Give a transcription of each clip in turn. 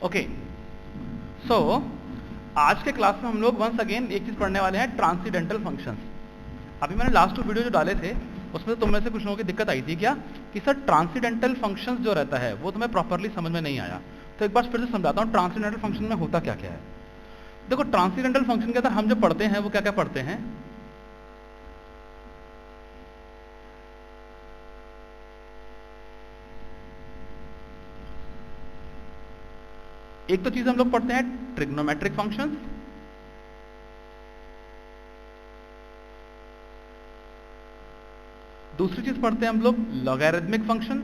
Okay, सो आज के class में हम लोग वंस अगेन एक चीज पढ़ने वाले हैं, ट्रांसीडेंटल फंक्शंस। अभी मैंने लास्ट 2 वीडियो जो डाले थे उसमें तुम में से कुछ लोगों की दिक्कत आई थी क्या कि सर ट्रांसीडेंटल फंक्शंस जो रहता है वो तुम्हें प्रॉपरली समझ में नहीं आया। तो एक बार फिर से समझाता हूँ ट्रांसीडेंटल फंक्शन में होता क्या क्या है। देखो, ट्रांसीडेंटल फंक्शन के अंदर हम जो पढ़ते हैं वो क्या क्या पढ़ते हैं। एक तो चीज हम लोग पढ़ते हैं ट्रिग्नोमेट्रिक फंक्शंस, दूसरी चीज पढ़ते हैं हम लोग लॉगरिथमिक फंक्शन,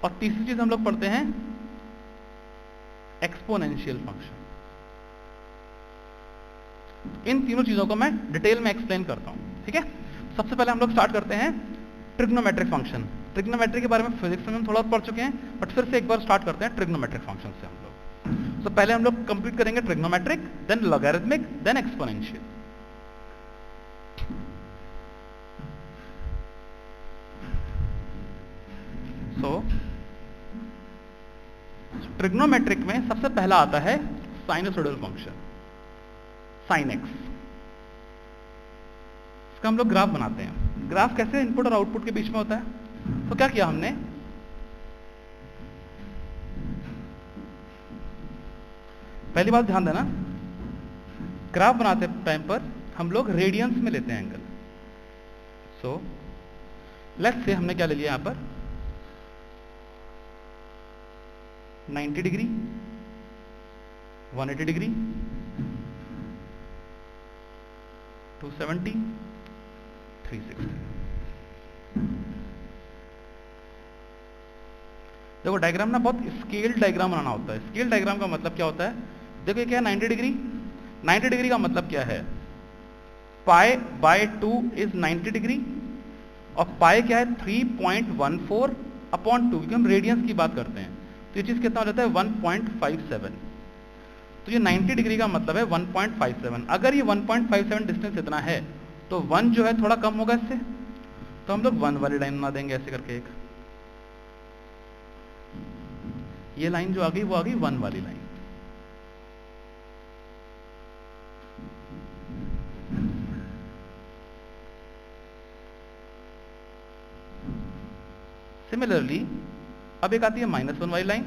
और तीसरी चीज हम लोग पढ़ते हैं एक्सपोनेंशियल फंक्शन। इन तीनों चीजों को मैं डिटेल में एक्सप्लेन करता हूं, ठीक है। सबसे पहले हम लोग स्टार्ट करते हैं ट्रिग्नोमेट्रिक फंक्शन। ट्रिग्नोमेट्री के बारे में फिजिक्स में हम थोड़ा पढ़ चुके हैं, बट फिर से एक बार स्टार्ट करते हैं ट्रिग्नोमेट्रिक फंक्शन से हम लोग। तो पहले हम लोग कंप्लीट करेंगे trigonometric, then logarithmic, then exponential. So trigonometric में सबसे पहला आता है साइनसोइडल फंक्शन, साइन एक्स। इसका हम लोग ग्राफ बनाते हैं। ग्राफ कैसे इनपुट और आउटपुट के बीच में होता है। तो क्या किया हमने, पहली बात ध्यान देना, ग्राफ बनाते टाइम पर हम लोग रेडियंस में लेते हैं एंगल। सो लेट्स से हमने क्या ले लिया यहां पर 90 डिग्री, 180 डिग्री, 270, 360। देखो डायग्राम ना बहुत स्केल डायग्राम बनाना होता है। स्केल डायग्राम का मतलब क्या होता है, देखो ये क्या है 90 डिग्री। 90 डिग्री का मतलब क्या है, पाई बाय 2 इज 90 डिग्री, और पाई क्या है 3.14 अपॉन 2, क्योंकि हम रेडियंस की बात करते हैं। तो ये चीज कितना हो जाता है 1.57। तो ये 90 डिग्री का मतलब है 1.57। अगर ये 1.57 डिस्टेंस इतना है तो 1 जो है थोड़ा कम होगा इससे, तो हम लोग 1 वाली लाइन बना देंगे ऐसे करके। एक ये लाइन जो आ गई वो आ गई 1 वाली लाइन। सिमिलरली अब एक आती है -1 वाली लाइन।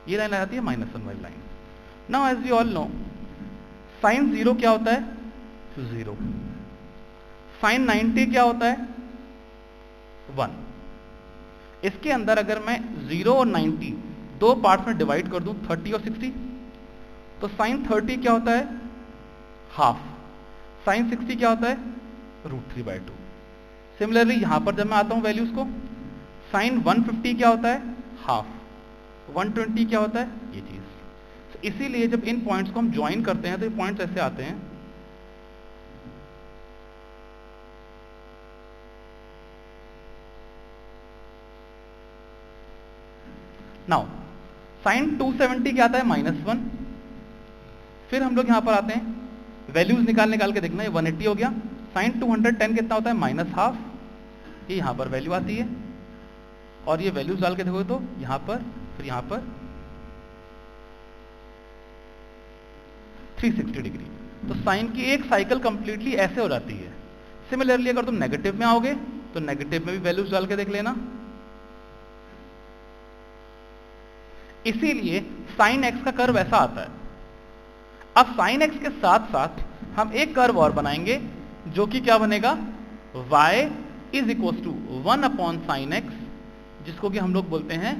ये लाइन आ जाती है -1 वाली line. Now as we all know, sine 0 क्या होता है 0, साइन 90 क्या होता है 1। इसके अंदर अगर मैं 0 और 90 दो पार्ट्स में डिवाइड कर दूं, 30 और 60, तो साइन 30 क्या होता है हाफ, साइन 60 क्या होता है √3/2। सिमिलरली यहां पर जब मैं आता हूं वैल्यूज को, साइन 150 क्या होता है हाफ, 120 क्या होता है ये चीज। तो इसीलिए जब इन पॉइंट्स को हम ज्वाइन करते हैं तो ये पॉइंट्स ऐसे आते हैं। नाउ साइन 270 क्या आता है -1। फिर हम लोग यहां पर आते हैं, वैल्यूज निकाल के देखना, ये 180 हो गया। साइन 210 कितना होता है -1/2, ये यहां पर वैल्यू आती है। और ये वैल्यूज डाल के देखोगे तो यहां पर, फिर यहां पर 360 डिग्री। तो साइन की एक साइकिल कंप्लीटली ऐसे हो जाती है। सिमिलरली अगर तुम नेगेटिव में आओगे तो नेगेटिव में भी वैल्यूज डाल के देख लेना। इसीलिए साइन एक्स का कर्व ऐसा आता है। अब साइन एक्स के साथ साथ हम एक कर्व और बनाएंगे जो कि क्या बनेगा, y is equal to 1 upon sine x, जिसको कि हम लोग बोलते हैं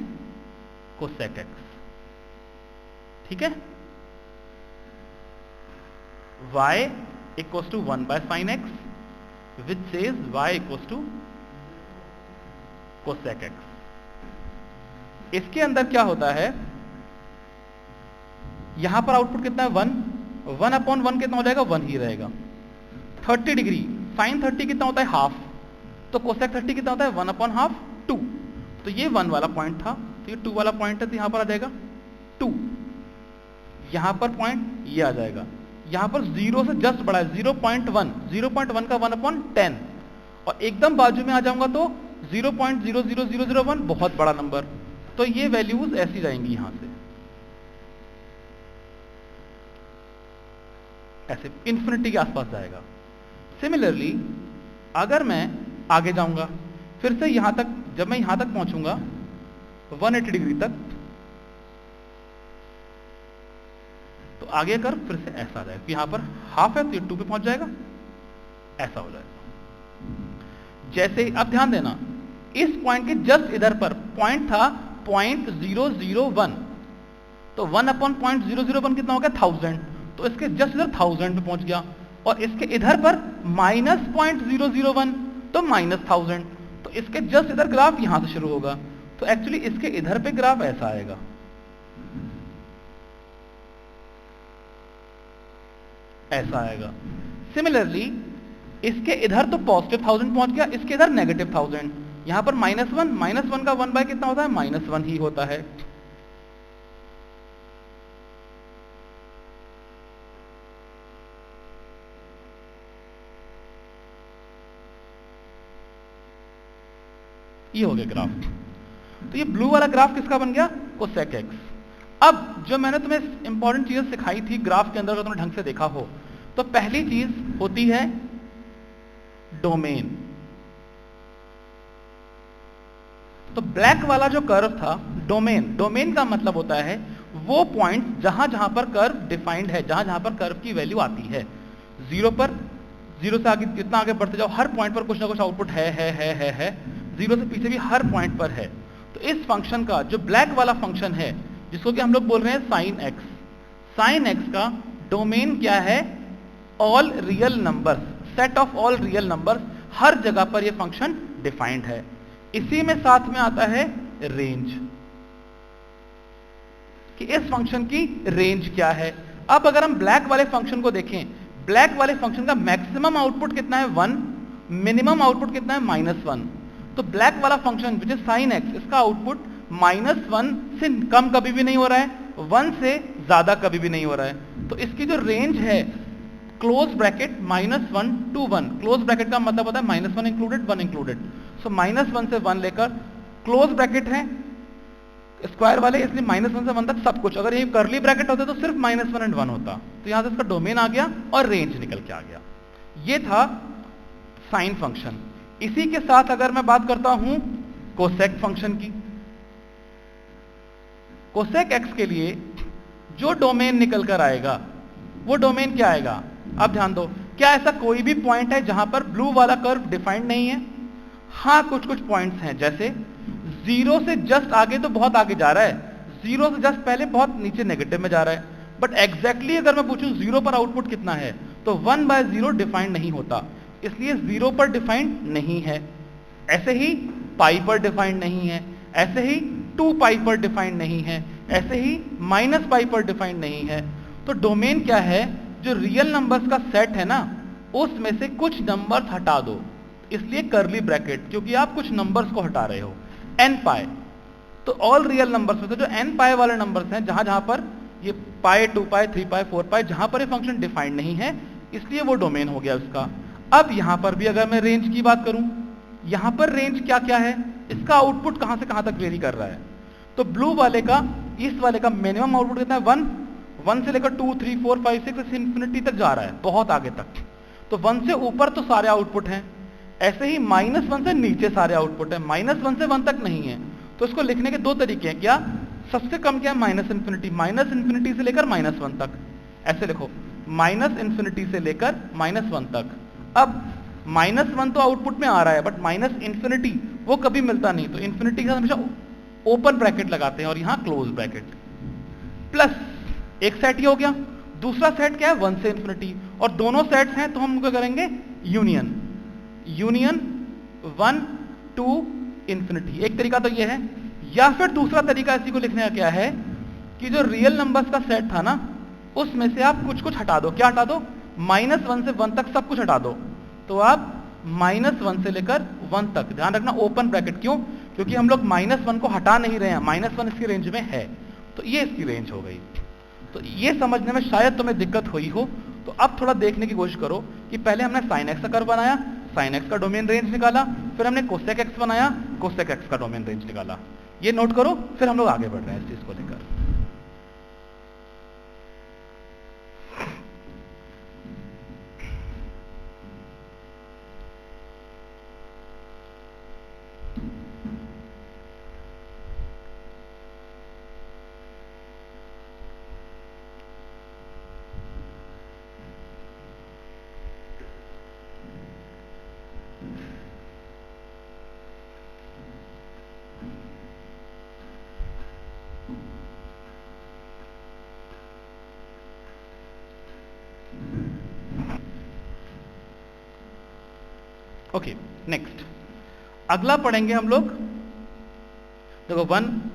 कोसेक एक्स। ठीक है, y equal to 1 by sine x which says y equal to cosec x. इसके अंदर क्या होता है, यहां पर आउटपुट कितना है 1 अपॉन 1 कितना हो जाएगा 1 ही रहेगा। 30 डिग्री, साइन 30 कितना होता है हाफ, तो कोसेक 30 कितना होता है 1 अपॉन हाफ 2। तो ये 1 वाला पॉइंट था, तो ये 2 वाला पॉइंट है, तो यहां पर आ जाएगा 2। यहां पर पॉइंट ये आ जाएगा, यहां पर 0 से जस्ट बड़ा है 0.1, 0.1 का 1/10, और एकदम बाजू में आ जाऊंगा तो 0.00001, बहुत बड़ा नंबर। तो ये वैल्यूज ऐसी जाएंगी यहां से, ऐसे इन्फिनिटी के आसपास जाएगा। सिमिलरली अगर मैं आगे जाऊंगा फिर से यहां तक, जब मैं यहां तक पहुंचूंगा 180 डिग्री तक, तो आगे कर फिर से ऐसा आ जाएगा। यहां पर हाफ है तो ये 2 पे पहुंच जाएगा, ऐसा हो जाएगा। जैसे ही, अब ध्यान देना, इस पॉइंट के जस्ट इधर पर पॉइंट था 0.001, तो 1/001 कितना हो गया 1000, तो इसके जस्ट इधर 1000 पे पहुंच गया, और इसके इधर पर -0.001 तो -1000, तो इसके जस्ट इधर ग्राफ यहां से शुरू होगा, तो एक्चुअली इसके इधर पे ग्राफ ऐसा आएगा, ऐसा आएगा। सिमिलरली इसके इधर तो +1000 पहुंच गया, इसके इधर -1000, यहां पर -1 का 1 बाय कितना होता है, -1 ही होता है। ये हो गया ग्राफ। तो ये ब्लू वाला ग्राफ किसका बन गया, कोसेक एक्स। अब जो मैंने तुम्हें इंपॉर्टेंट चीज सिखाई थी ग्राफ के अंदर, अगर तुमने ढंग से देखा हो, तो पहली चीज होती है डोमेन। तो ब्लैक वाला जो कर्व था, डोमेन का मतलब होता है वो पॉइंट जहां जहां पर कर्व डिफाइंड है, जहां जहां पर कर्व की वैल्यू आती है। 0 पर, 0 से आगे जितना आगे बढ़ते जाओ, हर पॉइंट पर कुछ ना कुछ आउटपुट है। 0 से पीछे भी हर पॉइंट पर है। तो इस फंक्शन का जो ब्लैक वाला फंक्शन है, जिसको कि हम लोग बोल रहे हैं साइन एक्स, साइन एक्स का डोमेन क्या है, all real numbers, set of all real numbers, हर जगह पर ये फंक्शन डिफाइंड है। इसी में साथ में आता है रेंज, कि इस फंक्शन की रेंज क्या है। अब अगर हम ब्लैक वाले फंक्शन को देखें, ब्लैक वाले फंक्शन का मैक्सिमम आउटपुट कितना है 1, मिनिमम आउटपुट कितना है -1। तो ब्लैक वाला function which is sine x, इसका आउटपुट -1 से कम कभी भी नहीं हो रहा है, 1 से ज्यादा कभी भी नहीं हो रहा है। तो इसकी जो रेंज है, close bracket -1 to 1, close bracket का मतलब होता है -1 इंक्लूडेड 1 इंक्लूडेड, सो -1 से 1 लेकर क्लोज ब्रैकेट है स्क्वायर वाले, इसलिए -1 से 1 तक सब कुछ। अगर ये कर्ली ब्रैकेट होते तो सिर्फ -1 and 1 होता। तो यहां से इसका डोमेन आ गया और रेंज निकल के आ गया। ये था साइन फंक्शन। इसी के साथ अगर मैं बात करता हूं कोसेक फंक्शन की, कोसेक एक्स के लिए जो डोमेन निकल कर आएगा वो डोमेन क्या आएगा। अब ध्यान दो, क्या ऐसा कोई भी पॉइंट है जहां पर ब्लू वाला कर्व डिफाइंड नहीं है? हाँ, कुछ कुछ पॉइंट्स हैं, जैसे 0 से जस्ट आगे तो बहुत आगे जा रहा है, 0 से जस्ट पहले बहुत नीचे नेगेटिव में जा रहा है। बट एग्जैक्टली अगर मैं पूछूं 0 पर आउटपुट कितना है, तो 1/0 डिफाइंड नहीं होता, इसलिए 0 पर डिफाइंड नहीं है। ऐसे ही पाई पर डिफाइंड नहीं है, ऐसे ही 2 पाई पर डिफाइंड नहीं है, ऐसे ही -पाई पर डिफाइंड नहीं है। तो डोमेन क्या है, जो रियल नंबर्स का सेट है ना, उसमें से कुछ नंबर्स हटा दो, इसलिए कर्ली ब्रैकेट, क्योंकि आप कुछ नंबर्स को हटा रहे हो। n पाई, तो ऑल रियल नंबर्स में से जो n पाई वाले नंबर्स हैं, जहां जहां पर ये पाई, 2 पाई, 3 पाई, 4 पाई, जहां पर ये फंक्शन डिफाइंड नहीं है, इसलिए वो डोमेन हो गया उसका। अब यहां पर भी अगर मैं रेंज की बात करूं, यहां पर रेंज क्या क्या है, इसका आउटपुट कहां से कहां तक वेरी कर रहा है। तो ब्लू वाले का, इस वाले का मिनिमम आउटपुट कितना है 1 से लेकर 2, 3, 4, 5, 6 इंफिनिटी तक जा रहा है, बहुत आगे तक। तो 1 से ऊपर तो सारे आउटपुट हैं, ऐसे ही -1 से नीचे सारे आउटपुट है, -1 से 1 तक नहीं है। तो इसको लिखने के दो तरीके हैं। क्या, सबसे कम क्या है -इन्फिनिटी से लेकर -1 तक, ऐसे लिखो, -इन्फिनिटी से लेकर -1 तक। अब -1 तो आउटपुट में आ रहा है, बट -इन्फिनिटी वो कभी मिलता नहीं, तो इन्फिनिटी के साथ हमेशा ओपन ब्रैकेट लगाते हैं और यहां क्लोज ब्रैकेट। प्लस एक सेट ही हो गया, दूसरा सेट क्या है 1 से इन्फिनिटी, और दोनों सेट्स हैं तो हम क्या करेंगे, यूनियन 1 to इन्फिनिटी। एक तरीका तो ये है, या फिर दूसरा तरीका इसी को लिखने का क्या है कि जो रियल नंबर्स का सेट था ना, उसमें से आप कुछ कुछ हटा दो। क्या हटा दो, -1 से 1 तक सब कुछ हटा दो। तो आप -1 से लेकर 1 तक, ध्यान रखना ओपन ब्रैकेट, क्यों, क्योंकि हम लोग -1 को हटा नहीं रहे हैं, -1 इसकी रेंज में है, तो ये इसकी रेंज हो गई। तो ये समझने में शायद तुम्हें दिक्कत हुई हो, तो अब थोड़ा देखने की कोशिश करो कि पहले हमने साइन एक्स का कर्व बनाया, साइन एक्स का डोमेन रेंज निकाला, फिर हमने कोसेक एक्स बनाया, कोसेक एक्स का डोमेन रेंज निकाला। ये नोट करो, फिर हम लोग आगे बढ़ रहे हैं इस चीज को लेकर। ओके, नेक्स्ट अगला पढ़ेंगे हम लोग। देखो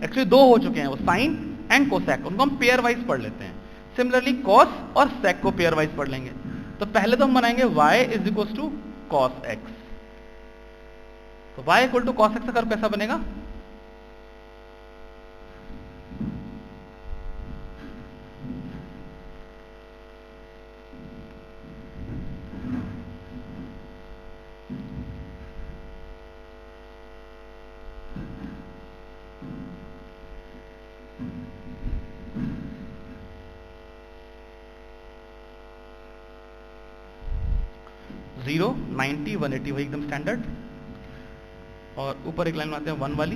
एक्चुअली दो हो चुके हैं, वो साइन एंड कोसेक, उनको हम पेयर वाइज पढ़ लेते हैं। सिमिलरली कॉस और सेक को पेयर वाइज पढ़ लेंगे। तो पहले तो हम बनाएंगे y is equal to cos x. तो y equal to cos x का कर्व कैसा बनेगा? जीरो, 90, 180 वही एकदम स्टैंडर्ड, और ऊपर एक लाइन बनाते हैं 1 वाली।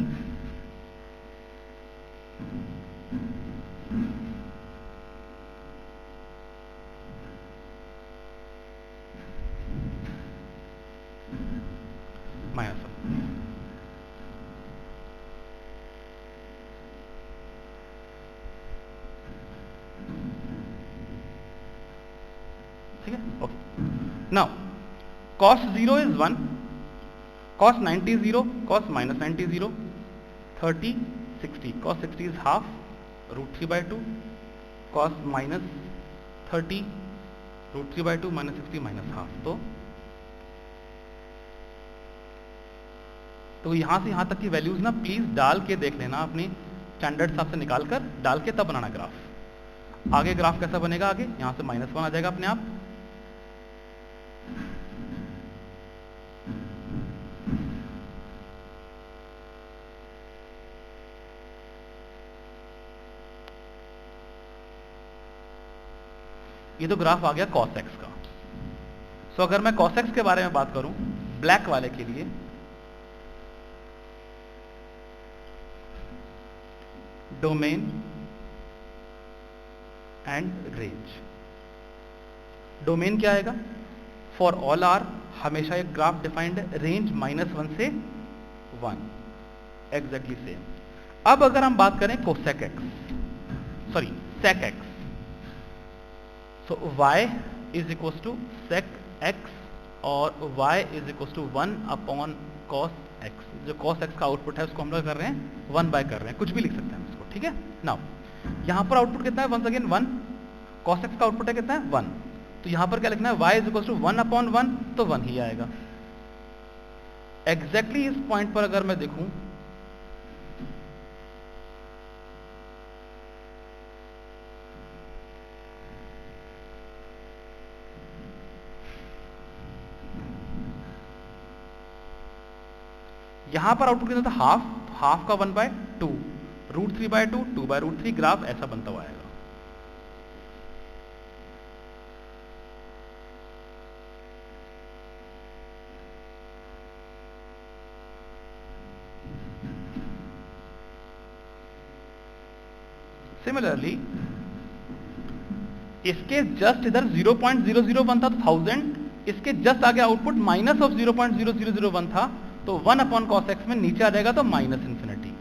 माइनस 1। ठीक है, okay. Now cos 0 is 1, cos 90 is 0, cos minus 90 is 0, 30, 60, cos 60 is half, root 3 by 2, cos minus 30, root 3 by 2, minus 60 minus half। तो यहाँ से यहाँ तक की वैल्यूज ना प्लीज डाल के देख लेना, अपनी स्टैंडर्ड हिसाब से निकाल कर डाल के तब बनाना ग्राफ। आगे ग्राफ कैसा बनेगा? आगे यहाँ से -1 आ जाएगा अपने आप। ये तो ग्राफ आ गया cos x का। सो अगर मैं cos x के बारे में बात करूं ब्लैक वाले के लिए, डोमेन एंड रेंज। डोमेन क्या आएगा? फॉर ऑल आर हमेशा एक ग्राफ डिफाइंड है, रेंज -1 से 1, एग्जैक्टली सेम। अब अगर हम बात करें cosec x, sorry sec x, so y is equals to sec x और y is equals to 1 upon cos x। जो cos x का आउटपुट है उसको हम लोग कर रहे हैं 1 बाय कर रहे हैं, कुछ भी लिख सकते हैं इसको। ठीक है, नाउ यहां पर आउटपुट कितना है? Once again 1। cos x का आउटपुट है कितना है? 1। तो यहां पर क्या लिखना है? y is equals to 1 upon 1, तो 1 ही आएगा। एग्जैक्टली इस पॉइंट पर अगर मैं देखूं, यहां पर आउटपुट कितना था? हाफ का 1/2, रूट 3/2, 2/√3, ग्राफ ऐसा बनता हुआ आएगा। सिमिलरली इसके जस्ट इधर 0.001 था तो 1000, इसके जस्ट आगे आउटपुट माइनस ऑफ 0.0001 था तो 1 अपॉन कॉस एक्स में नीचे आ जाएगा तो -इन्फिनिटी।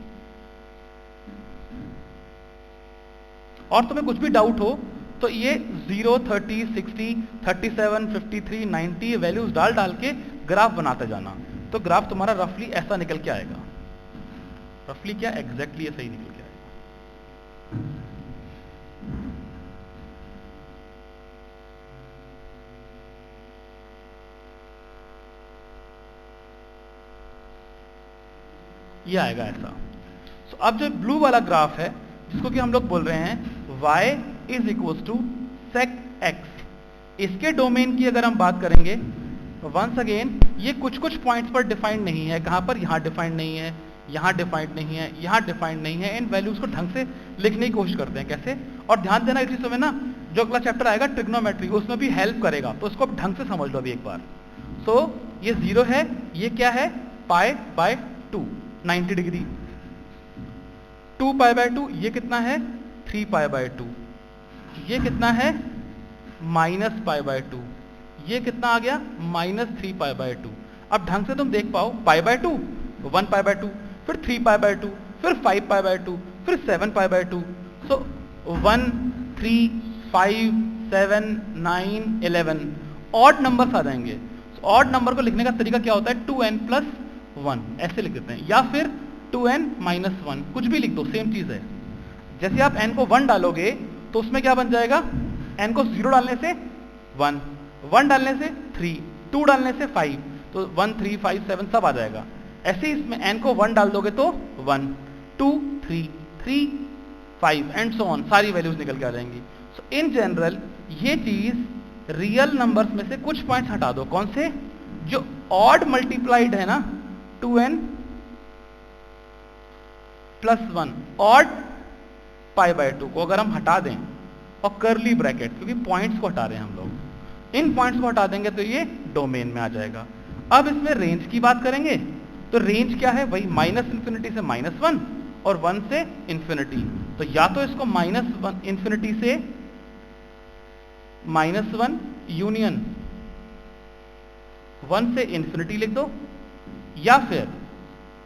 और तुम्हें कुछ भी डाउट हो तो ये 0, 30, 60, 37, 53, 90 वैल्यूज डाल के ग्राफ बनाते जाना, तो ग्राफ तुम्हारा रफली ऐसा निकल के आएगा। रफली क्या? एग्जैक्टली ऐसा ही निकल के आएगा। ये आएगा ऐसा। सो अब जो ब्लू वाला ग्राफ है जिसको कि हम लोग बोल रहे हैं y is equal to sec x, इसके डोमेन की अगर हम बात करेंगे, वंस अगेन ये कुछ कुछ पॉइंट्स पर डिफाइंड नहीं है। कहाँ पर? यहाँ डिफाइंड नहीं है, यहाँ डिफाइंड नहीं है, यहाँ डिफाइंड नहीं है। इन वैल्यूज को ढंग से लिखने की कोशिश करते हैं। कैसे? और ध्यान देना इस चीज़ों में ना, जो अगला चैप्टर आएगा ट्रिग्नोमेट्री, उसमें भी हेल्प करेगा, तो उसको ढंग से समझ लो अभी एक बार। सो ये 0 है, ये क्या है? पाई बाय 2, 90 डिग्री। 2 पाई बाय 2, ये कितना है? 3 पाई बाय 2। ये कितना है? Minus pi by 2। ये कितना आ गया? Minus 3 pi by 2। अब ढंग से तुम देख पाओ, पाई बाय 2, 1 पाई बाय 2, फिर 3 पाई बाय 2, फिर 5 पाई बाय 2, फिर 7 pi by 2। So 1, 3, 5, 7, 9, 11 odd numbers आ जाएंगे। ऑड नंबर को लिखने का तरीका क्या होता है? 2n प्लस 1 ऐसे लिख देते हैं, या फिर 2n माइनस 1, कुछ भी लिख दो, सेम चीज है। जैसे आप n को 1 डालोगे तो उसमें क्या बन जाएगा? n को 0 डालने से 1, 1 डालने से 3, 2 डालने से 5, तो 1, 3, 5, 7 सब आ जाएगा। ऐसे ही इसमें n को 1 डाल दोगे तो 1, 2, 3, 3, 5 एंड सो ऑन, सारी वैल्यूज निकल के आ जाएंगी। सो इन जनरल ये चीज रियल नंबर्स में से कुछ पॉइंट्स हटा दो। कौन से? जो ऑड मल्टीप्लाइड है ना, 2n plus 1, odd pi by 2 को अगर हम हटा दें, और करली ब्रैकेट, क्योंकि पॉइंट्स को हटा रहे हैं हम लोग, इन पॉइंट्स को हटा देंगे तो ये डोमेन में आ जाएगा। अब इसमें रेंज की बात करेंगे, तो रेंज क्या है? वही माइनस इंफिनिटी से -1 और 1 से इंफिनिटी। तो या तो इसको -1 इंफिनिटी से -1 यूनियन 1 से इंफिनिटी लिख दो, या फिर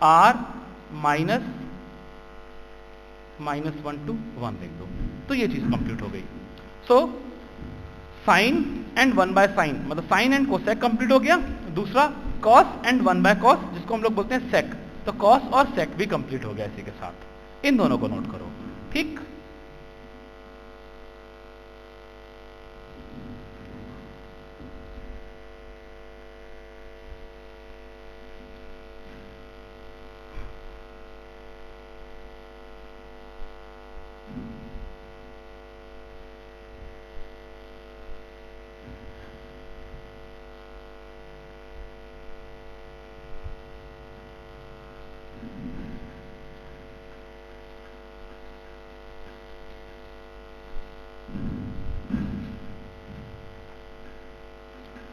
r माइनस -1 to 1 लिख दो, तो ये चीज कंप्लीट हो गई। So sine and 1 by sign, मतलब साइन एंड कोसेक कंप्लीट हो गया। दूसरा कॉस एंड 1 बाय कॉस, जिसको हम लोग बोलते हैं सेक, तो कॉस और सेक भी कंप्लीट हो गया इसी के साथ। इन दोनों को नोट करो, ठीक।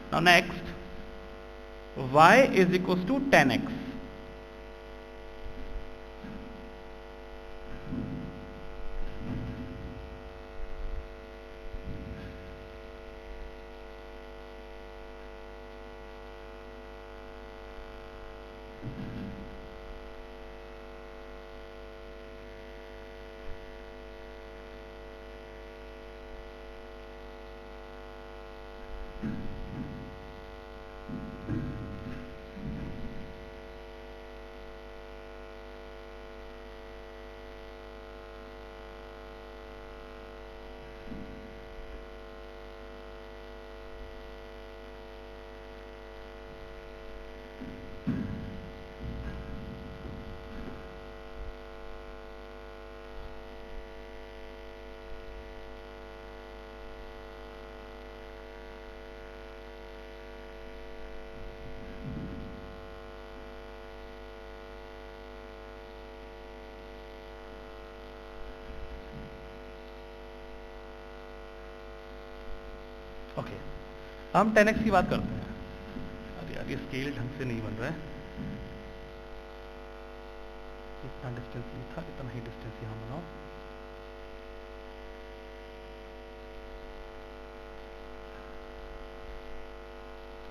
Now next, y is equals to 10x. Okay, हम 10x की बात करते हैं। अरे यार ये स्केल ढंग से नहीं बन रहा है, इतना डिस्टेंस नहीं था, इतना ही डिस्टेंस यहां बनाओ।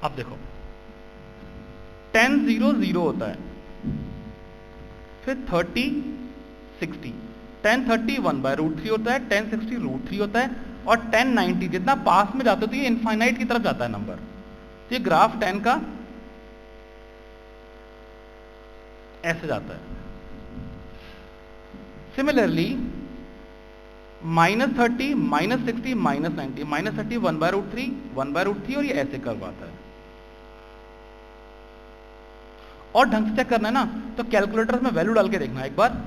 अब देखो 10 0 0 होता है, फिर 30 60, 10 30 1/√3 होता है, 10 60 √3 होता है, और 10 90 जितना पास में जाते हो तो ये इनफाइनाइट की तरफ जाता है नंबर। तो ये ग्राफ 10 का ऐसे जाता है। सिमिलरली -30 -60 -90, -30 1/√3 1/√3, और ये ऐसे कर्व आता है। और ढंग से चेक करना है ना, तो कैलकुलेटर में वैल्यू डाल के देखना एक बार।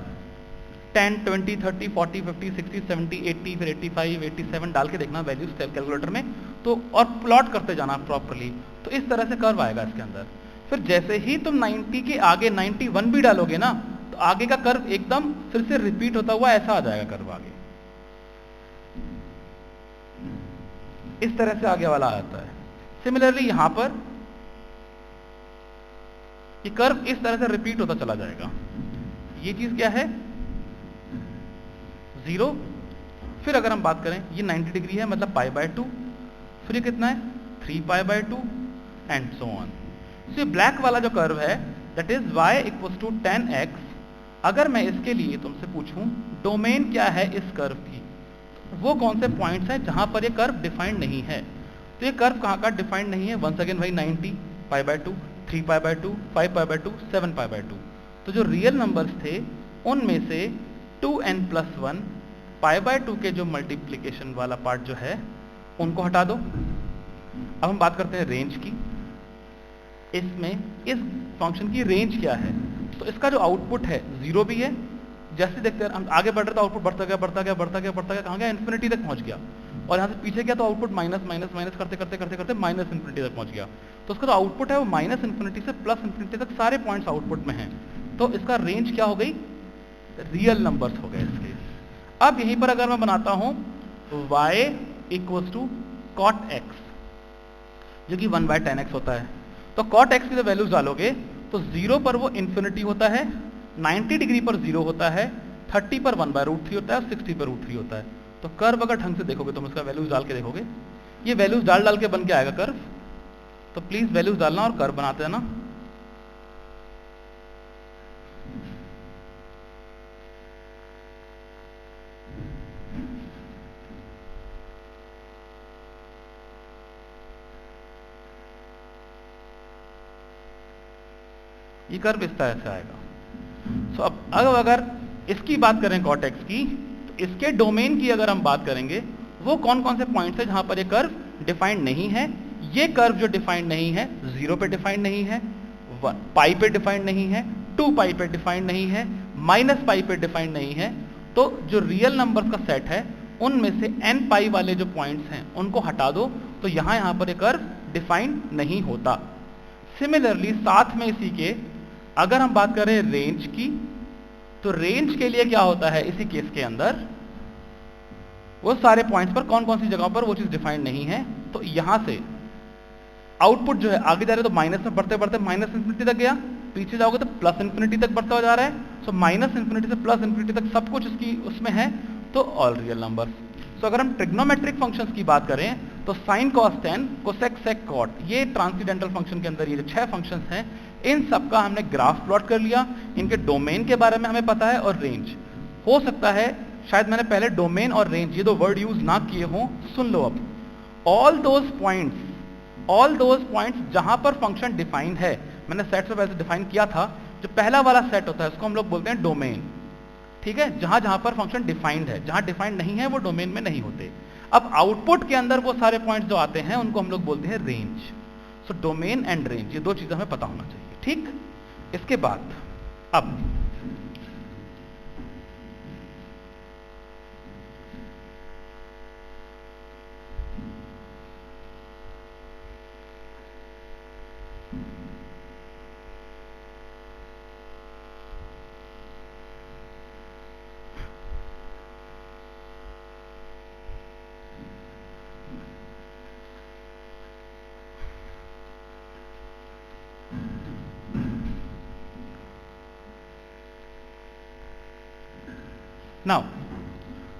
10 20 30 40 50 60 70 80 फिर 85 87 डाल के देखना वैल्यूज कैलकुलेटर में, तो और प्लॉट करते जाना प्रॉपरली, तो इस तरह से कर्व आएगा इसके अंदर। फिर जैसे ही तुम 90 के आगे 91 भी डालोगे ना, तो आगे का कर्व एकदम फिर से रिपीट होता हुआ ऐसा आ जाएगा कर्व आगे, इस तरह से आगे वाला आता है। सिमिलरली यहां पर ये कर्व इस तरह से रिपीट होता चला जाएगा। ये चीज क्या है, 0। फिर अगर हम बात करें, ये 90 डिग्री है मतलब π/2, फिर ये कितना है 3π/2 एंड सो ऑन। ये ब्लैक वाला जो कर्व है दैट इज y = 10x। अगर मैं इसके लिए तुमसे पूछूं डोमेन क्या है इस कर्व की, वो कौन से पॉइंट्स हैं जहां पर ये कर्व डिफाइंड नहीं है, तो ये कर्व कहां का डिफाइंड नहीं है। वंस अगेन वही 90, π/2, 3π/2, 5π/2, 7π/2। तो जो रियल नंबर्स थे उनमें से 2n+1 π/2 के जो मल्टीप्लिकेशन वाला पार्ट जो है उनको हटा दो। अब हम बात करते हैं रेंज की। इसमें इस फंक्शन की रेंज क्या है, तो इसका जो आउटपुट है 0 भी है। जैसे देखते हैं हम आगे बढ़ रहे तो आउटपुट बढ़ता गया बढ़ता गया बढ़ता गया बढ़ता गया, कहाँ गया, इन्फिनिटी तक पहुंच गया। और यहाँ से पीछे गया तो आउटपुट माइनस माइनस माइनस करते करते करते करते माइनस इन्फिनिटी तक पहुंच गया। तो उसका जो आउटपुट है वो माइनस इन्फिनिटी से प्लस इन्फिनिटी तक सारे पॉइंट्स आउटपुट में हैं। तो इसका रेंज क्या हो गई, रियल नंबर्स हो गए इसके। अब यहीं पर अगर मैं बनाता हूं y = cot x, जो कि 1/10x होता है, तो cot x की जो वैल्यूज डालोगे तो 0 पर वो इन्फिनिटी होता है, 90 डिग्री पर 0 होता है, 30 पर 1/√3 होता है, 60 पर √3 होता है। तो कर्व अगर ढंग से देखोगे तुम इसका वैल्यूज डाल के देखोगे, ये वैल्यूज डाल डाल के बन के आएगा कर्व। तो प्लीज वैल्यूज डालना और कर्व बनाते हैं ना। ये कर्व इस तरह से आएगा। सो अब अगर इसकी बात करें cot x की, तो इसके डोमेन की अगर हम बात करेंगे, वो कौन कौन से पॉइंट्स है जहां पर ये कर्व डिफाइंड नहीं है। ये कर्व जो डिफाइंड नहीं है, 0 पे डिफाइंड नहीं है, पाई पे डिफाइंड नहीं है, 2π पे डिफाइंड नहीं है, -π पे डिफाइंड नहीं है। तो जो रियल नंबर्स का सेट है उनमें से nπ वाले जो पॉइंट्स हैं उनको हटा दो, तो यहां पर ये कर्व डिफाइंड नहीं होता। सिमिलरली साथ में इसी के अगर हम बात करें रेंज की, तो रेंज के लिए क्या होता है इसी केस के अंदर, वो सारे पॉइंट्स पर कौन कौन सी जगहों पर वो चीज डिफाइंड नहीं है। तो यहां से आउटपुट जो है आगे जा रहे तो माइनस में बढ़ते बढ़ते माइनस इन्फिनिटी तक गया, पीछे जाओगे तो प्लस इन्फिनिटी तक बढ़ता हुआ जा रहा है। सो माइनस इन्फिनिटी से प्लस इन्फिनिटी तक सब कुछ इसकी उसमें है, तो ऑल रियल नंबर्स। सो अगर हम ट्रिग्नोमेट्रिक फंक्शंस की बात करें तो sine cos tan, cosec sec cot, ये ट्रांसीडेंटल फंक्शन के अंदर ये जो 6 फंक्शंस हैं, इन सब का हमने ग्राफ प्लॉट कर लिया। इनके डोमेन के बारे में हमें पता है और रेंज। हो सकता है शायद मैंने पहले डोमेन और रेंज ये दो वर्ड यूज ना किए हों, सुन लो अब। ऑल दोज पॉइंट्स जहां पर फंक्शन डिफाइंड है, मैंने सेट से पहले डिफाइन किया था, जो पहला वाला सेट होता है उसको हम लोग बोलते हैं डोमेन। ठीक है, जहां जहां पर फंक्शन डिफाइंड है, जहां डिफाइंड नहीं है वो डोमेन में नहीं होते। अब आउटपुट के अंदर वो सारे पॉइंट्स जो आते हैं उनको हम लोग बोलते हैं range. So domain and range, ये दो चीजें हमें पता होना चाहिए। ठीक, इसके बाद अब now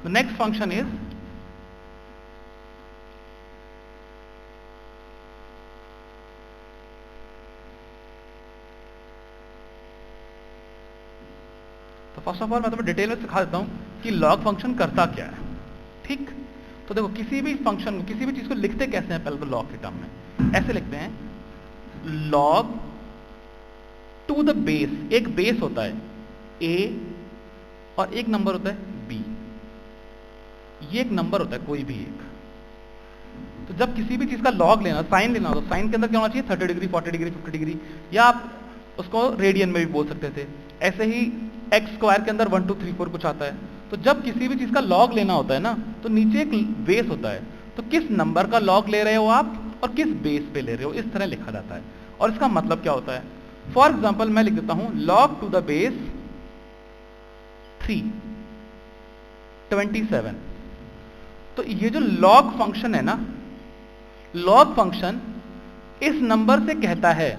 the next function is तो फर्स्ट ऑफ ऑल मैं तुम्हें डिटेल में सिखा देता हूं कि लॉग फंक्शन करता क्या है। ठीक, तो देखो किसी भी फंक्शन को, किसी भी चीज को लिखते कैसे हैं, पहले तो लॉग के टर्म में ऐसे लिखते हैं, लॉग टू द बेस। एक बेस होता है a और एक नंबर होता है b। ये एक नंबर होता है कोई भी एक। तो जब किसी भी चीज का लॉग लेना, साइन लेना, तो साइन के अंदर क्या होना चाहिए, 30 डिग्री, 40 डिग्री, 50 डिग्री, या आप उसको रेडियन में भी बोल सकते थे। ऐसे ही एक्स स्क्वायर के अंदर 1 2 3 4 कुछ आता है। तो जब किसी भी चीज का लॉग लेना होता है ना, तो नीचे एक बेस होता है। तो तो किस नंबर का लॉग ले रहे हो आप और किस बेस पे ले रहे हो, इस तरह लिखा जाता है। और इसका मतलब क्या होता है, फॉर एग्जाम्पल मैं लिख देता हूं लॉग टू द बेस 3 27। तो ये जो लॉग फंक्शन है ना, लॉग फंक्शन इस नंबर से कहता है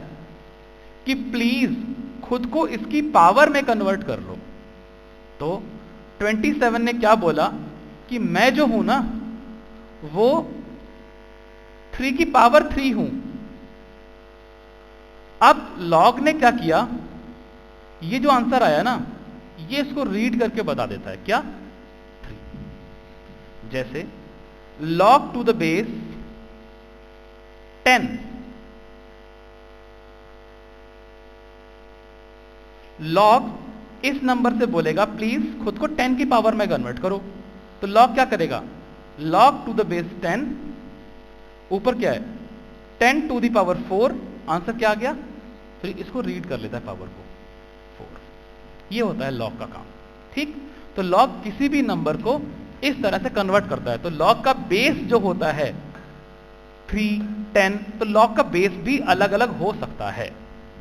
कि प्लीज खुद को इसकी पावर में कन्वर्ट कर लो। तो 27 ने क्या बोला कि मैं जो हूं ना वो 3 की पावर 3 हूं। अब लॉग ने क्या किया, ये जो आंसर आया ना ये इसको रीड करके बता देता है, क्या 3। जैसे log to the base 10, log इस नंबर से बोलेगा प्लीज खुद को 10 की पावर में कन्वर्ट करो। तो log क्या करेगा, log टू द बेस 10, ऊपर क्या है 10 टू द पावर 4, आंसर क्या आ गया, फिर इसको रीड कर लेता है पावर को 4। ये होता है log का काम, ठीक। तो log किसी भी नंबर को इस तरह से कन्वर्ट करता है। तो log का बेस जो होता है 3, 10, तो log का बेस भी अलग अलग हो सकता है,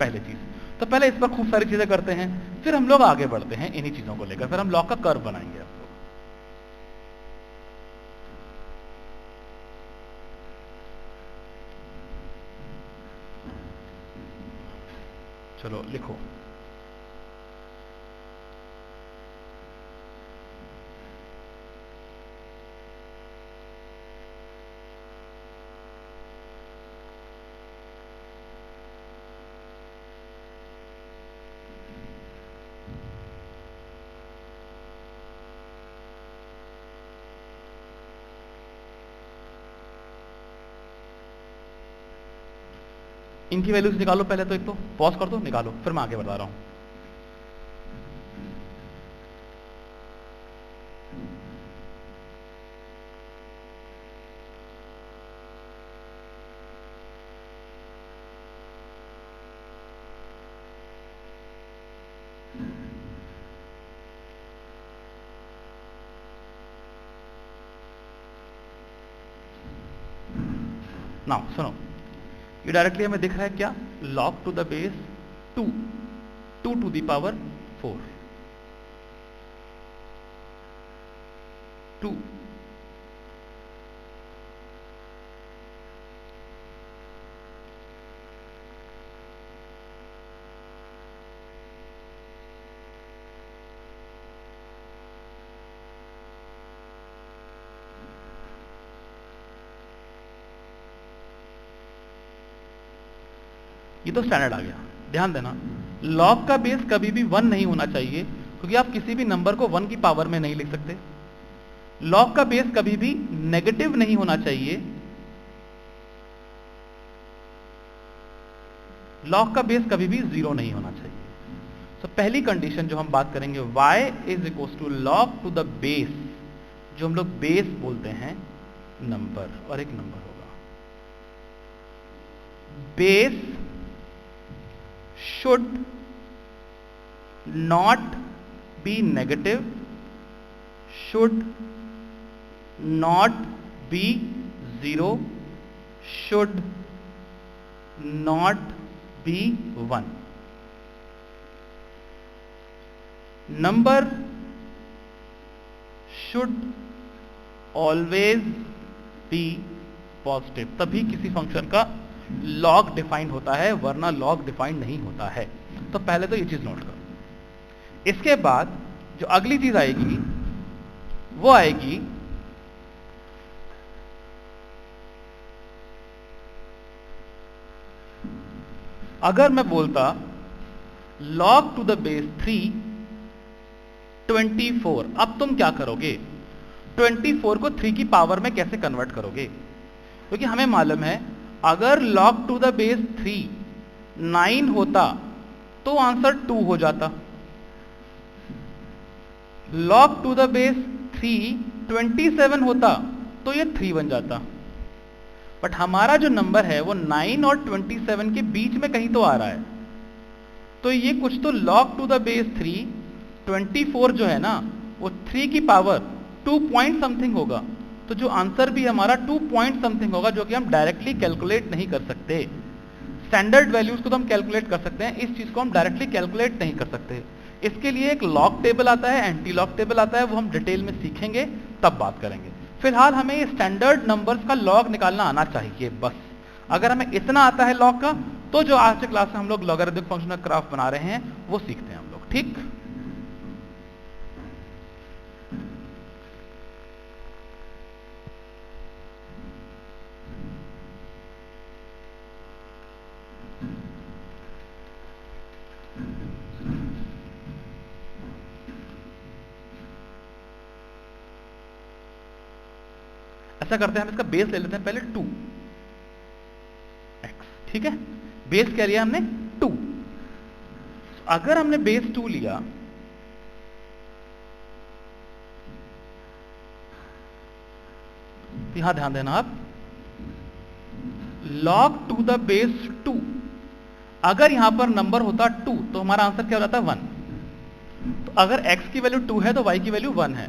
पहली चीज। तो पहले इस पर खूब सारी चीजें करते हैं, फिर हम लोग आगे बढ़ते हैं इन्हीं चीजों को लेकर, फिर हम log का कर्व बनाएंगे आप लोग। चलो लिखो, इनकी वैल्यूज निकालो पहले। तो एक तो पॉज कर दो, निकालो, फिर मैं आगे बता रहा हूं। नाउ सुनो, ये डायरेक्टली हमें दिख रहा है क्या, log to the base 2 to the power 4 2। ये तो स्टैंडर्ड आ गया। ध्यान देना, log का बेस कभी भी 1 नहीं होना चाहिए, क्योंकि आप किसी भी नंबर को 1 की पावर में नहीं लिख सकते। log का बेस कभी भी नेगेटिव नहीं होना चाहिए। log का बेस कभी भी 0 नहीं होना चाहिए। तो पहली कंडीशन जो हम बात करेंगे, y is equal to log to the base, जो हम लोग बेस बोलते हैं नंबर, और एक नंबर होगा। Base should not be negative, should not be 0, should not be 1. Number should always be positive, तभी किसी फंक्शन का लॉग डिफाइंड होता है, वरना लॉग डिफाइंड नहीं होता है। तो पहले तो ये चीज नोट करो। इसके बाद जो अगली चीज आएगी वो आएगी अगर मैं बोलता log टू द बेस 3 24, अब तुम क्या करोगे, 24 को 3 की पावर में कैसे कन्वर्ट करोगे, क्योंकि हमें मालूम है अगर log टू द बेस 3 9 होता तो आंसर 2 हो जाता। log टू द बेस 3 27 होता तो ये 3 बन जाता। बट हमारा जो नंबर है वो 9 और 27 के बीच में कहीं तो आ रहा है, तो ये कुछ तो log टू द बेस 3 24 जो है ना वो 3 की पावर 2 पॉइंट समथिंग होगा। तो जो आंसर भी हमारा 2 पॉइंट समथिंग होगा, जो कि हम डायरेक्टली कैलकुलेट नहीं कर सकते। स्टैंडर्ड वैल्यूज को तो हम कैलकुलेट कर सकते हैं, इस चीज को हम डायरेक्टली कैलकुलेट नहीं कर सकते। इसके लिए एक लॉग टेबल आता है, एंटी लॉग टेबल आता है, वो हम डिटेल में सीखेंगे तब बात करेंगे। फिलहाल हमें ये स्टैंडर्ड नंबर्स का लॉग निकालना आना चाहिए बस। अगर हमें इतना आता है लॉग का, तो जो आज के क्लास में हम लोग लॉगरिथमिक फंक्शन का ग्राफ बना रहे हैं वो सीखते हैं हम लोग, ठीक। ऐसा करते हैं, हम इसका बेस ले लेते हैं पहले 2x, ठीक है। बेस क्या लिया हमने 2। अगर हमने बेस 2 लिया, यहां ध्यान देना आप, log टू द बेस 2, अगर यहां पर नंबर होता 2 तो हमारा आंसर क्या हो जाता 1। तो अगर x की वैल्यू 2 है तो y की वैल्यू 1 है।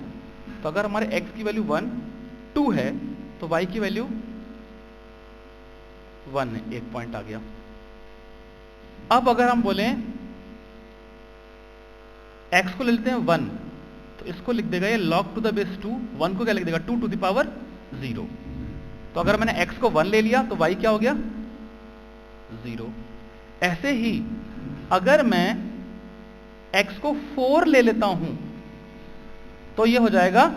तो अगर हमारे x की वैल्यू 2 है तो y की वैल्यू 1 है, एक पॉइंट आ गया। अब अगर हम बोलें x को ले लेते हैं 1, तो इसको लिख देगा ये log टू द बेस 2, 1 को क्या लिख देगा 2 टू द पावर 0। तो अगर मैंने x को 1 ले लिया तो y क्या हो गया 0। ऐसे ही अगर मैं x को 4 ले लेता हूं तो ये हो जाएगा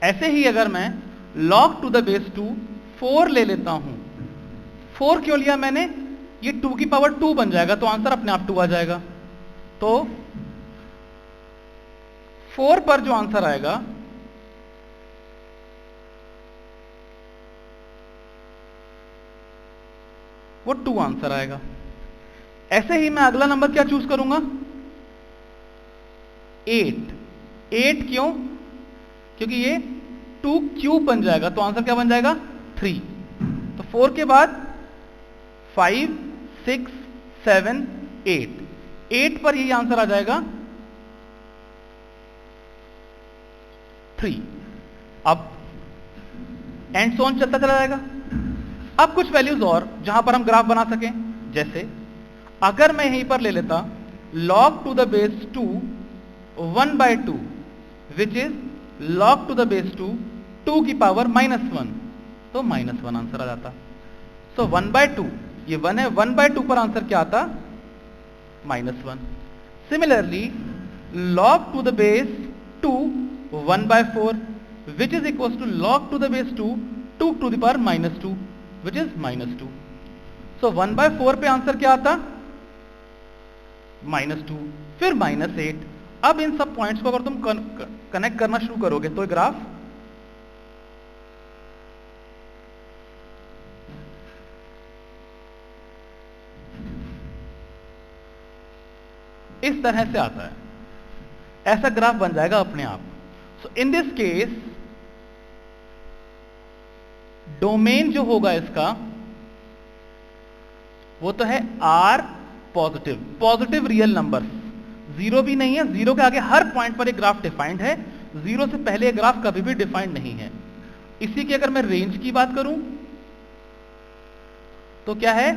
ऐसे ही अगर मैं log टू द बेस 2 4 ले लेता हूं, 4 क्यों लिया मैंने, ये 2 की पावर 2 बन जाएगा तो आंसर अपने आप 2 आ जाएगा। तो 4 पर जो आंसर आएगा वो 2 आंसर आएगा। ऐसे ही मैं अगला नंबर क्या चूज करूंगा 8 क्यों, क्योंकि ये 2 क्यूब बन जाएगा तो आंसर क्या बन जाएगा 3। तो 4 के बाद 5 6 7 8 पर यही आंसर आ जाएगा 3। अब एंड सोन चलता चला जाएगा। अब कुछ वैल्यूज और जहां पर हम ग्राफ बना सकें, जैसे अगर मैं यहीं पर ले लेता log to the base 2 1/2 which is log to the base 2 की पावर -1, तो -1 आंसर आ जाता। सो 1/2 ये 1 है, 1/2 पर आंसर क्या आता -1। Similarly log to the base 2 1/4 which is equal to log to the base 2 to the power -2 which is -2। So 1/4 पे answer क्या आता -2, फिर -8। अब इन सब पॉइंट्स को अगर तुम कनेक्ट करना शुरू करोगे तो ग्राफ इस तरह से आता है, ऐसा ग्राफ बन जाएगा अपने आप। सो इन दिस केस डोमेन जो होगा इसका वो तो है R positive real number, zero भी नहीं है, जीरो के आगे हर पॉइंट पर एक ग्राफ डिफाइंड है, जीरो से पहले एक ग्राफ कभी भी डिफाइंड नहीं है। इसी की अगर मैं रेंज की बात करूं तो क्या है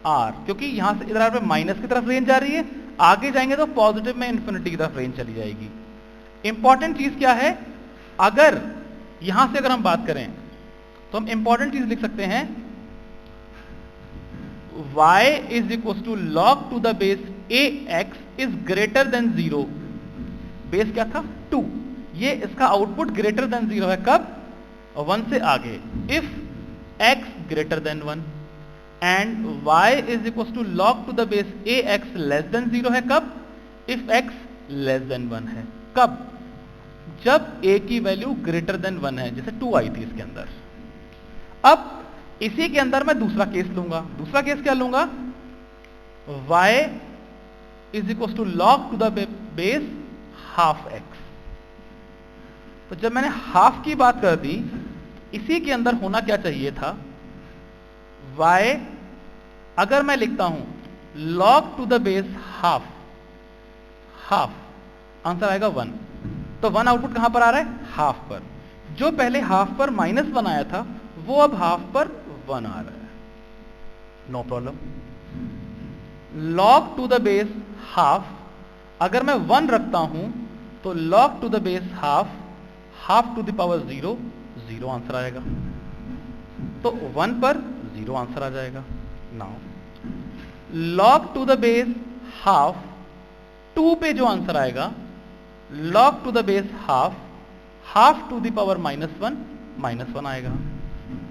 R, क्योंकि यहां से इधर पे माइनस की तरफ रेंज जा रही है, आगे जाएंगे तो पॉजिटिव में इन्फिनिटी की तरफ रेंज चली जाएगी। इंपॉर्टेंट चीज क्या है, अगर यहां से अगर हम बात करें तो हम इंपॉर्टेंट चीज लिख सकते हैं y is equal to log to the base ax is greater than 0। Base क्या था 2, ये इसका आउटपुट ग्रेटर देन 0 है कब 1 से आगे, if x greater than 1, and y is equal to log to the base ax less than 0 है कब, इफ x लेस देन 1 है, कब जब a की वैल्यू ग्रेटर देन 1 है, जैसे 2 आई थी इसके अंदर। अब इसी के अंदर मैं दूसरा केस लूंगा, दूसरा केस क्या लूंगा, y is equal to log to the base half x। तो जब मैंने हाफ की बात कर दी, इसी के अंदर होना क्या चाहिए था, y अगर मैं लिखता हूं log to the base half, half answer आएगा 1। तो 1 आउटपुट कहां पर आ रहा है, हाफ पर। जो पहले हाफ पर -1 आया था वो अब हाफ पर 1 आ रहा है, no problem. log to the base half अगर मैं 1 रखता हूं तो log to the base half, half to the power 0, 0 answer आएगा। तो 1 पर 0 आंसर आ जाएगा। Now log to the base half, 2 पे जो आंसर आएगा log to the base half, half to the power -1 आएगा।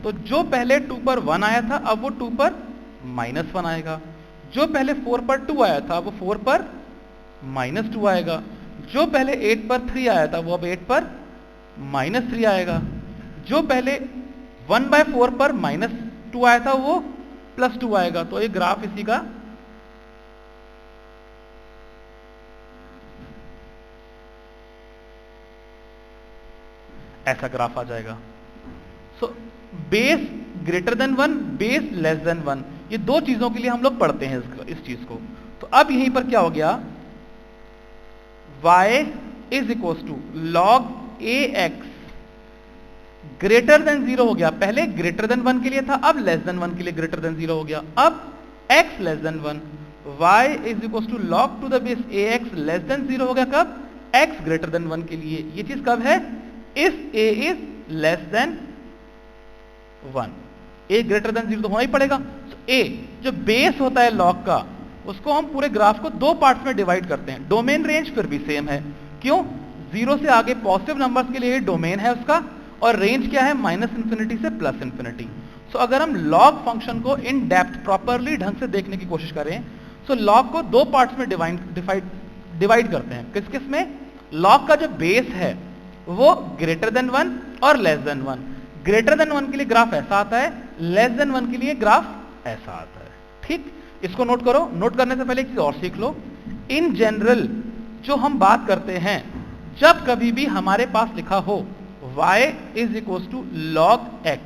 तो जो पहले 2 पर 1 आया था अब वो 2 पर -1 आएगा। जो पहले 4 पर 2 आया था वो 4 पर -2 आएगा। जो पहले 8 पर 3 आया था वो अब 8 पर -3 आएगा। जो पहले 1/4 पर -2 आया था वो +2 आएगा। तो ये ग्राफ इसी का ऐसा ग्राफ आ जाएगा। So base greater than 1, base less than 1, ये दो चीजों के लिए हम लोग पढ़ते हैं इस चीज को। तो अब यहीं पर क्या हो गया, y is equal to log ax greater than 0 हो गया। पहले ग्रेटर देन 1 के लिए था, अब लेस देन 1 के लिए ग्रेटर देन 0 हो गया। अब x less than 1, y is equal to log to the base ax less than 0 हो गया। कब, x ग्रेटर देन 1 के लिए। ये चीज कब है, if a is less than 1, a greater than 0 तो होना ही पड़ेगा। so a जो बेस होता है log का, उसको हम पूरे ग्राफ को 2 पार्ट्स में डिवाइड करते हैं। डोमेन रेंज फिर भी सेम है, क्यों, 0 से आगे पॉजिटिव नंबर्स के लिए डोमेन है उसका, और रेंज क्या है, -इंफिनिटी से +इंफिनिटी। सो अगर हम log फंक्शन को इन डेप्थ प्रॉपरली ढंग से देखने की कोशिश करें, सो log को 2 पार्ट्स में डिवाइड करते हैं। किस किस में, log का जो बेस है वो ग्रेटर देन 1 और लेस देन 1। ग्रेटर देन 1 के लिए ग्राफ ऐसा आता है, लेस देन 1 के लिए ग्राफ ऐसा आता है। ठीक, इसको नोट करो। नोट करने से पहले एक चीज और सीख लो। इन जनरल जो हम बात करते हैं, जब कभी भी हमारे पास लिखा हो y is equal to log x,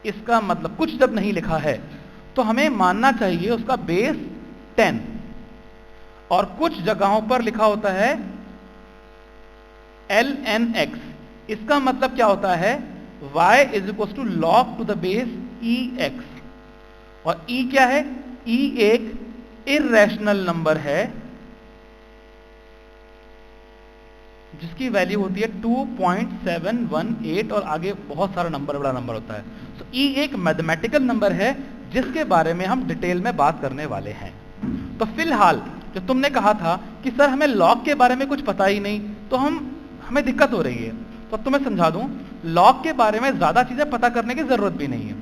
इसका मतलब कुछ जब नहीं लिखा है तो हमें मानना चाहिए उसका बेस 10, और कुछ जगहों पर लिखा होता है ln(x), इसका मतलब क्या होता है, y is equal to log to the base ex। और e क्या है, e एक इर्रेशनल नंबर है जिसकी वैल्यू होती है 2.718 और आगे बहुत सारा नंबर, बड़ा नंबर होता है। तो e एक मैथमेटिकल नंबर है जिसके बारे में हम डिटेल में बात करने वाले हैं। तो फिलहाल जो तुमने कहा था कि सर हमें log के बारे में कुछ पता ही नहीं, तो हमें दिक्कत हो रही है, तो अब तुम्हें समझा दूं, log के बारे में ज्यादा चीजें पता करने की जरूरत भी नहीं है।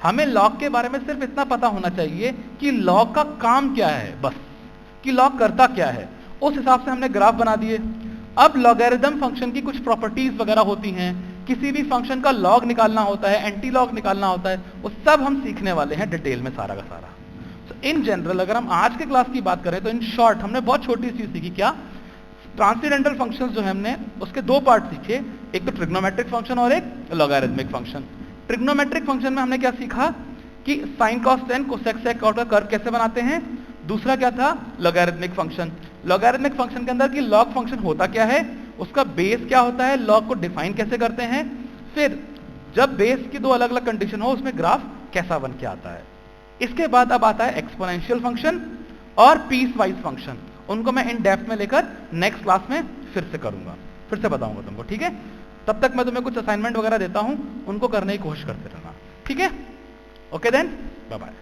हमें log के बारे में सिर्फ इतना पता होना चाहिए कि log का काम क्या है, बस, कि log करता क्या है। उस हिसाब से हमने ग्राफ बना दिए। अब लॉगरिथम फंक्शन की कुछ प्रॉपर्टीज वगैरह होती हैं, किसी भी फंक्शन का log निकालना होता है, एंटी लॉग निकालना होता है, वो सब हम सीखने वाले हैं डिटेल में, सारा का सारा। तो इन जनरल अगर हम आज के क्लास की बात करें तो इन शॉर्ट हमने बहुत छोटी चीज सीखी। क्या, ट्रांसेंडेंटल फंक्शंस जो है हमने उसके 2 पार्ट सीखे, एक तो ट्रिग्नोमेट्रिक फंक्शन और एक लॉगरिथमिक फंक्शन। ट्रिग्नोमेट्रिक फंक्शन में हमने क्या सीखा कि sine cos tan cosec sec cot का कर्व कैसे बनाते हैं। दूसरा क्या था, लॉगरिथमिक फंक्शन। लॉगरिथमिक फंक्शन के अंदर की लॉग फंक्शन होता क्या है, उसका बेस क्या होता है, लॉग को डिफाइन कैसे करते हैं, फिर जब बेस की 2 अलग अलग कंडीशन हो उसमें ग्राफ कैसा बन के आता है। इसके बाद अब आता है एक्सपोनेंशियल फंक्शन और पीस वाइज फंक्शन। उनको मैं इन डेप्थ में लेकर नेक्स्ट क्लास में फिर से करूंगा, फिर से बताऊंगा तुमको, ठीक है। तब तक मैं तुम्हें कुछ असाइनमेंट वगैरह देता हूं, उनको करने की कोशिश करते रहना, ठीक है। Okay then, bye bye.